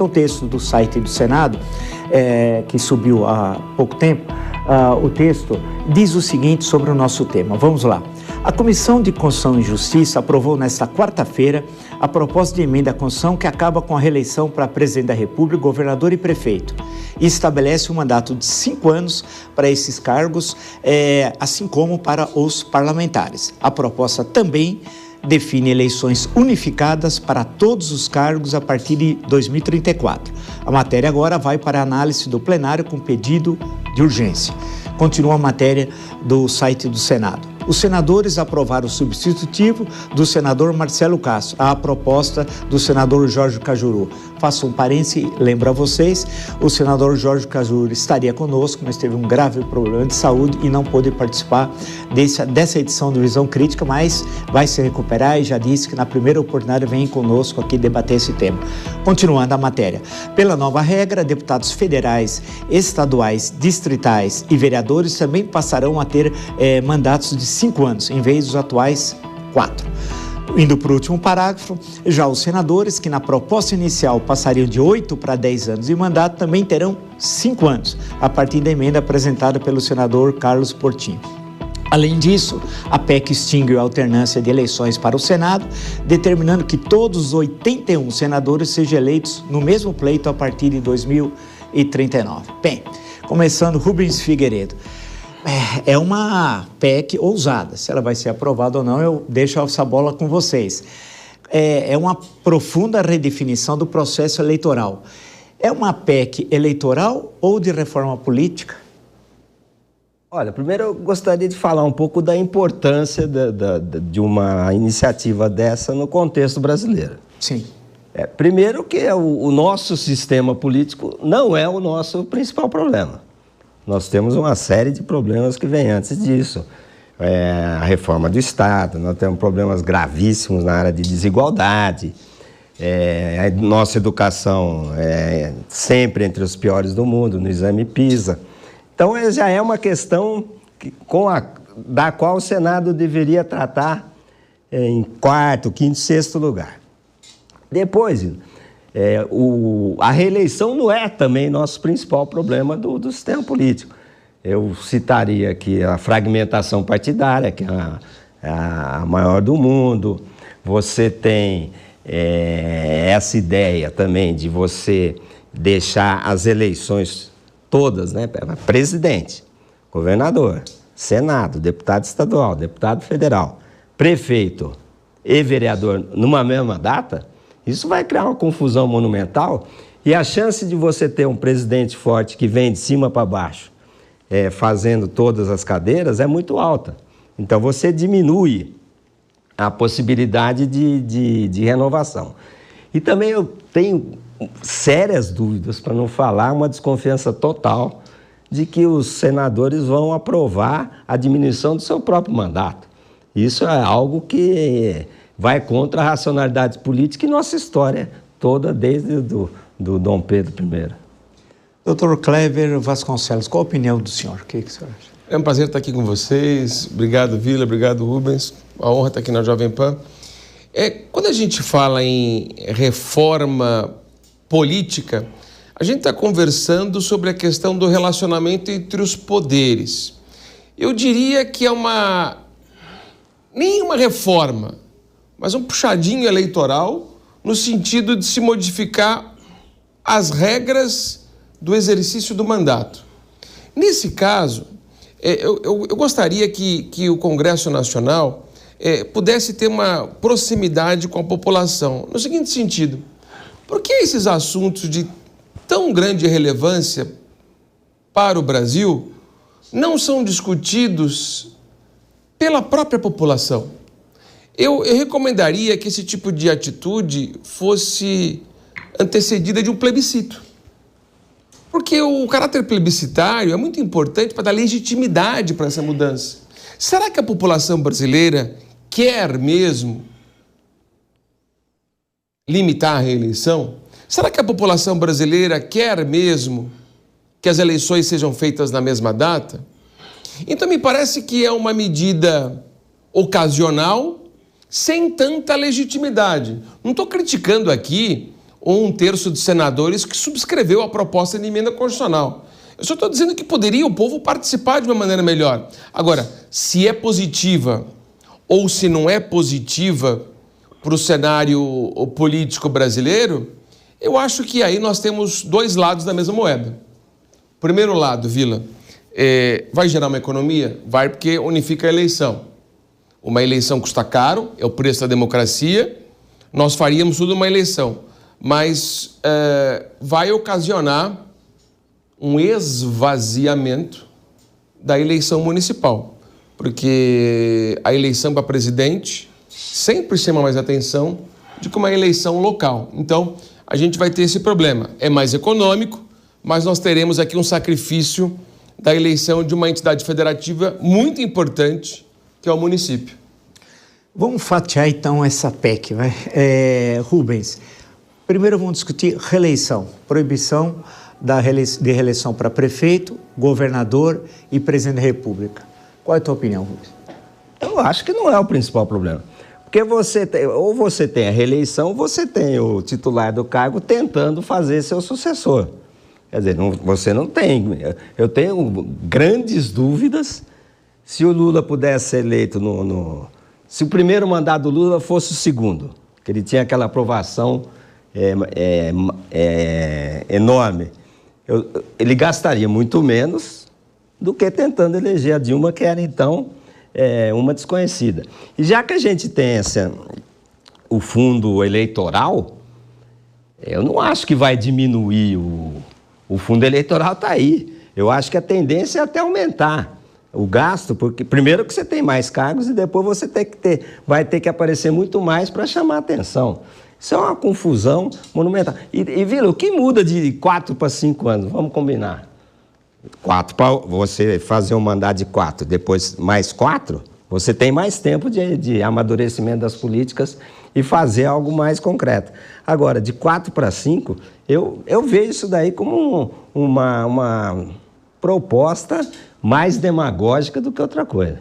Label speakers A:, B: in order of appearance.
A: O texto do site do Senado, que subiu há pouco tempo, o texto diz o seguinte sobre o nosso tema. Vamos lá. A Comissão de Constituição e Justiça aprovou nesta quarta-feira a proposta de emenda à Constituição que acaba com a reeleição para presidente da República, governador e prefeito e estabelece um mandato de 5 anos para esses cargos, assim como para os parlamentares. A proposta também define eleições unificadas para todos os cargos a partir de 2034. A matéria agora vai para a análise do plenário com pedido de urgência. Continua a matéria do site do Senado. Os senadores aprovaram o substitutivo do senador Marcelo Castro, à proposta do senador Jorge Cajuru. Faço um parêntese, lembro a vocês, o senador Jorge Cajuru estaria conosco, mas teve um grave problema de saúde e não pôde participar dessa edição do Visão Crítica, mas vai se recuperar e já disse que na primeira oportunidade vem conosco aqui debater esse tema. Continuando a matéria. Pela nova regra, deputados federais, estaduais, distritais e vereadores também passarão a ter mandatos de 5 anos, em vez dos atuais 4. Indo para o último parágrafo, já os senadores, que na proposta inicial passariam de 8 para 10 anos de mandato, também terão 5 anos, a partir da emenda apresentada pelo senador Carlos Portinho. Além disso, a PEC extingue a alternância de eleições para o Senado, determinando que todos os 81 senadores sejam eleitos no mesmo pleito a partir de 2039. Bem, começando, Rubens Figueiredo. É uma PEC ousada. Se ela vai ser aprovada ou não, eu deixo essa bola com vocês. É uma profunda redefinição do processo eleitoral. É uma PEC eleitoral ou de reforma política?
B: Olha, primeiro eu gostaria de falar um pouco da importância de uma iniciativa dessa no contexto brasileiro.
A: Sim.
B: Primeiro que o nosso sistema político não é o nosso principal problema. Nós temos uma série de problemas que vêm antes disso. A reforma do Estado, nós temos problemas gravíssimos na área de desigualdade, a nossa educação é sempre entre os piores do mundo, no exame PISA. Então, já é uma questão da qual o Senado deveria tratar em 4º, 5º, 6º lugar. Depois, a reeleição não é também nosso principal problema do sistema político. Eu citaria aqui a fragmentação partidária, que é a maior do mundo. Você tem essa ideia também de você deixar as eleições todas, né? Presidente, governador, Senado, deputado estadual, deputado federal, prefeito e vereador numa mesma data. Isso vai criar uma confusão monumental e a chance de você ter um presidente forte que vem de cima para baixo, fazendo todas as cadeiras, é muito alta. Então, você diminui a possibilidade de renovação. E também eu tenho sérias dúvidas, para não falar uma desconfiança total, de que os senadores vão aprovar a diminuição do seu próprio mandato. Isso é algo que vai contra a racionalidade política e nossa história toda desde do Dom Pedro I.
A: Dr. Clever Vasconcelos, qual a opinião do senhor? O que o senhor acha?
C: É um prazer estar aqui com vocês. Obrigado, Vila. Obrigado, Rubens. A honra estar aqui na Jovem Pan. Quando a gente fala em reforma política, a gente está conversando sobre a questão do relacionamento entre os poderes. Eu diria que é nem uma reforma, mas um puxadinho eleitoral no sentido de se modificar as regras do exercício do mandato. Nesse caso, eu gostaria que o Congresso Nacional pudesse ter uma proximidade com a população, no seguinte sentido: por que esses assuntos de tão grande relevância para o Brasil não são discutidos pela própria população? Eu recomendaria que esse tipo de atitude fosse antecedida de um plebiscito. Porque o caráter plebiscitário é muito importante para dar legitimidade para essa mudança. Será que a população brasileira quer mesmo limitar a reeleição? Será que a população brasileira quer mesmo que as eleições sejam feitas na mesma data? Então, me parece que é uma medida ocasional, sem tanta legitimidade. Não estou criticando aqui ou 1/3 dos senadores que subscreveu a proposta de emenda constitucional. Eu só estou dizendo que poderia o povo participar de uma maneira melhor. Agora, se é positiva ou se não é positiva para o cenário político brasileiro, eu acho que aí nós temos dois lados da mesma moeda. Primeiro lado, Vila, vai gerar uma economia? Vai, porque unifica a eleição. Uma eleição custa caro, é o preço da democracia, nós faríamos tudo uma eleição, mas vai ocasionar um esvaziamento da eleição municipal, porque a eleição para presidente sempre chama mais atenção do que uma eleição local. Então, a gente vai ter esse problema. É mais econômico, mas nós teremos aqui um sacrifício da eleição de uma entidade federativa muito importante, que é o município.
A: Vamos fatiar então essa PEC, vai? Rubens, primeiro vamos discutir reeleição, proibição de reeleição para prefeito, governador e presidente da República. Qual é a tua opinião, Rubens?
B: Eu acho que não é o principal problema. Porque ou você tem a reeleição, ou você tem o titular do cargo tentando fazer seu sucessor. Quer dizer, você não tem. Eu tenho grandes dúvidas se o Lula pudesse ser eleito se o primeiro mandato do Lula fosse o segundo, que ele tinha aquela aprovação enorme. Ele gastaria muito menos do que tentando eleger a Dilma, que era então uma desconhecida. E já que a gente tem o fundo eleitoral, eu não acho que vai diminuir o fundo eleitoral, está aí. Eu acho que a tendência é até aumentar o gasto, porque primeiro que você tem mais cargos e depois você vai ter que aparecer muito mais para chamar a atenção. Isso é uma confusão monumental. E Vila, o que muda de 4 para 5 anos? Vamos combinar. 4 para você fazer um mandato de 4, depois mais 4, você tem mais tempo de amadurecimento das políticas e fazer algo mais concreto. Agora, de 4 para 5, eu vejo isso daí como uma proposta mais demagógica do que outra coisa.